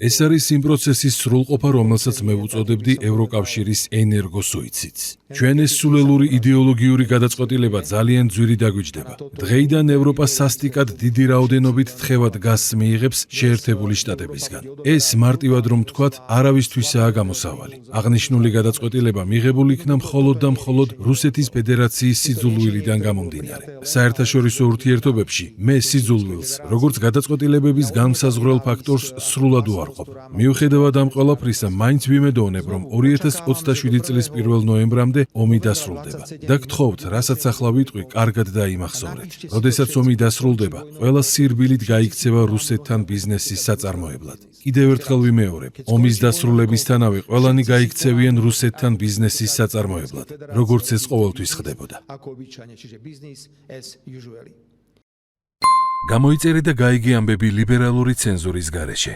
ეს არის იმ პროცესის სრულყოფა, რომელსაც მე ვუწოდებდი ევროკავშირის ენერგოსუიციდს. ჩვენ ეს სულელური იდეოლოგიური გადაწყვეტილება ძალიან ძვირი დაგვიჯდება. დღეიდან ევროპა სასტიკად დიდი რაოდენობით თხევად გაზს მიიღებს შეერთებული შტატებისგან. ეს მარტივად რომ ვთქვათ, არავისთვისაა გამოსავალი. აღნიშნული გადაწყვეტილება მიღებული იქნა მხოლოდ და მხოლოდ რუსეთის ფედერაციის სიძულვილიდან გამომდინარე. საერთაშორისო ურთიერთობებში მე სიძულვილს, როგორც გადაწყვეტილებების განმსაზღვრელ ფაქტორს სრულად უარყოფ. მიუხედავად ამ ყველაფრისა, მაინც ვიმედოვნებ, რომ 2027 წლის 1 ნოემბრამდე ომი დასრულდება. და გთხოვთ, რასაც ახლა ვიტყვი, კარგად დაიმახსოვრეთ. როდესაც ომი დასრულდება, ყველა სირბილით გაიქცევა რუსეთთან ბიზნესის საწარმოებლად. კიდევ ერთხელ ვიმეორებ, ომის დასრულებისთანავე ყველანი გაიქცევიან რუსეთთან ბიზნესის საწარმოებლად, როგორც ეს ყოველთვის ხდებოდა. გამოიწერე და გაიგე ამბები ლიბერალური ცენზურის გარეშე.